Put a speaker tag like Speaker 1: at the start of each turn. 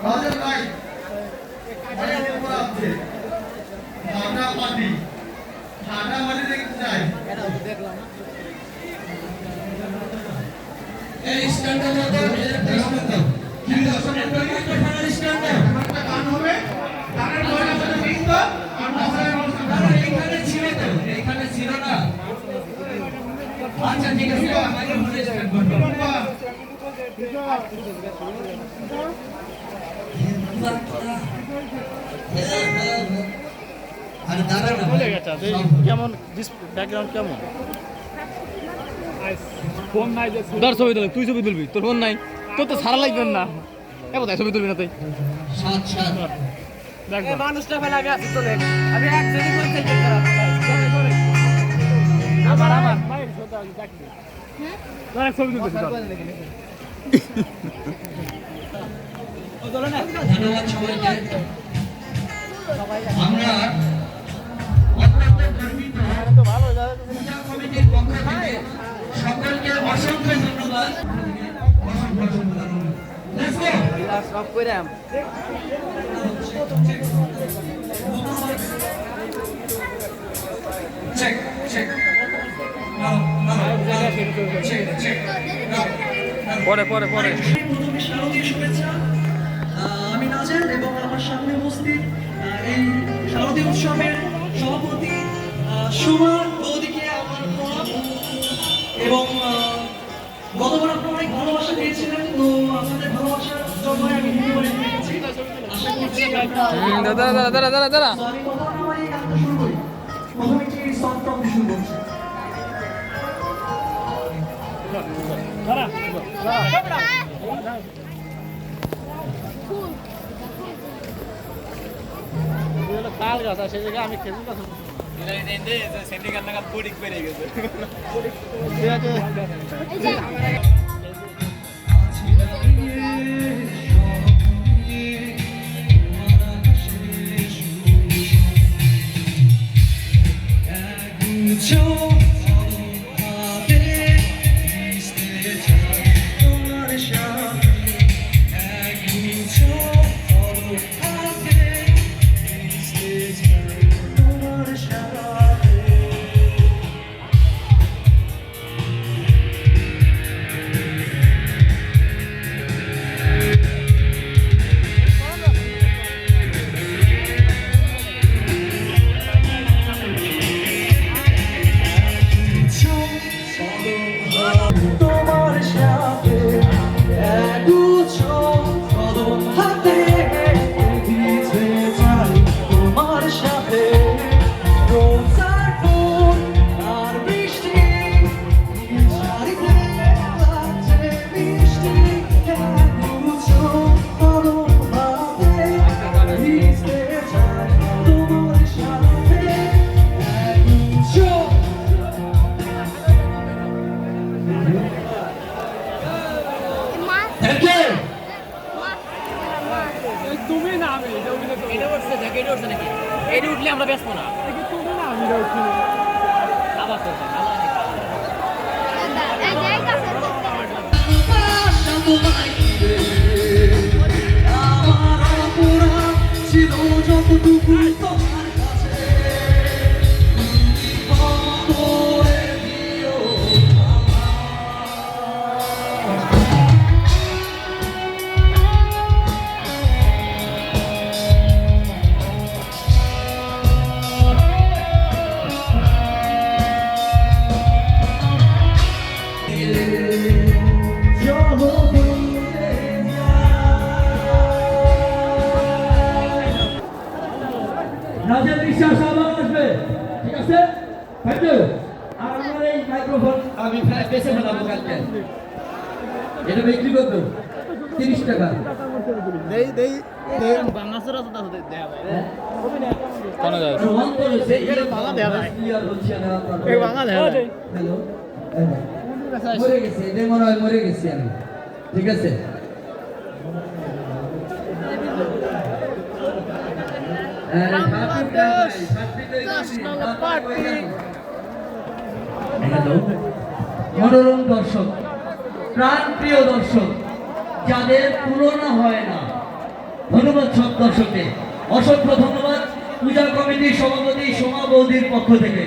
Speaker 1: রাজের ভাই অনেক উপর আছে ঠান্ডা মাটি দেখতে চাই এই স্ট্যান্ডার মতো এর স্ট্যান্ডার দাও কি দর্শনের পরিমাণ ফাইনাল স্ট্যান্ডার একটা গান হবে গানের পয়লা মধ্যে লিখত আর মহারাজ এইখানে ছিল না আচ্ছা ঠিক আছে আগে বলে স্টার্ট করব আরে দাঁড়া না
Speaker 2: বলে গেছে কেমন ব্যাকগ্রাউন্ড কেমন ফোন নাই যে ধর ছবি তুলবি তুই ছবি তুলবি তোর ফোন নাই তোর তো সারা লাগবে না এ বোধহয় ছবি তুলবি না তুই
Speaker 1: সাত সাত
Speaker 2: দেখ
Speaker 3: মানুষটা ফেলে আগে আসি তোলে আমি একজনই বলতে চেক করা আমার
Speaker 2: ভাই সোজা দেখবি হ্যাঁ ছবি তুলবি
Speaker 1: ধন্যবাদ সবাইকে আমরা অত্যন্ত গর্বিত পূজা কমিটির পক্ষ থেকে সকলকে অসংখ্য ধন্যবাদ লেটস গো
Speaker 3: সব কইরাম
Speaker 1: চেক চেক নাও চেক চেক
Speaker 2: পরে
Speaker 4: প্রথমে শারদীয় শুভেচ্ছা আমি নাজের এবং আমার সামনে উপস্থিত এই শারদীয় উৎসবের সভাপতি সুমন বৌদিকে আমার প্রণাম এবং গতবার আপনারা অনেক ভালোবাসা দিয়েছিলেন তো আপনাদের ভালোবাসার জন্য আমি হিন্দি বলে রেখেছি আশা করছি
Speaker 2: দাদা
Speaker 4: তো আমি কথা না বাড়িয়ে গানটা শুরু করি প্রথমে একটি সংটা শুরু করছি
Speaker 2: কাল গাছ আছে জায়গায় আমি খেজুর গাছ তুমি না আমি
Speaker 3: এটা উঠছে নাকি এটা উঠছে নাকি এটা উঠলে আমরা ব্যস্ত না
Speaker 2: তুমি না আমি উঠছি
Speaker 3: আবার তো
Speaker 4: আমার অপরাধ ছিল যতটুকু তোমার কাছে তুমি ক্ষমা করে দিও
Speaker 1: রাজের বিশ্বাস আবার আসবে ঠিক আছে থ্যাংক ইউ আর আমার এই মাইক্রোফোন আমি প্রায় বেচে ফেলাবো কালকে এটা বিক্রি করবো 30 টাকা
Speaker 2: দেই বাংলাদেশের আছে তাহলে দেয়া ভাই কোন যায়
Speaker 1: রোমান করেছে
Speaker 2: এটা বাংলা দেয়া ভাই
Speaker 1: ক্লিয়ার হচ্ছে না
Speaker 2: এই বাংলা দেয়া ভাই
Speaker 1: হ্যালো মরে গেছে এদের মনে হয় মরে গেছি আমি ঠিক আছে মনোরম দর্শক প্রাণ প্রিয় দর্শক যাদের তুলনা হয় না ধন্যবাদ সব দর্শককে, অসংখ্য ধন্যবাদ পূজা কমিটির সভাপতি সোমা বৌদির পক্ষ থেকে।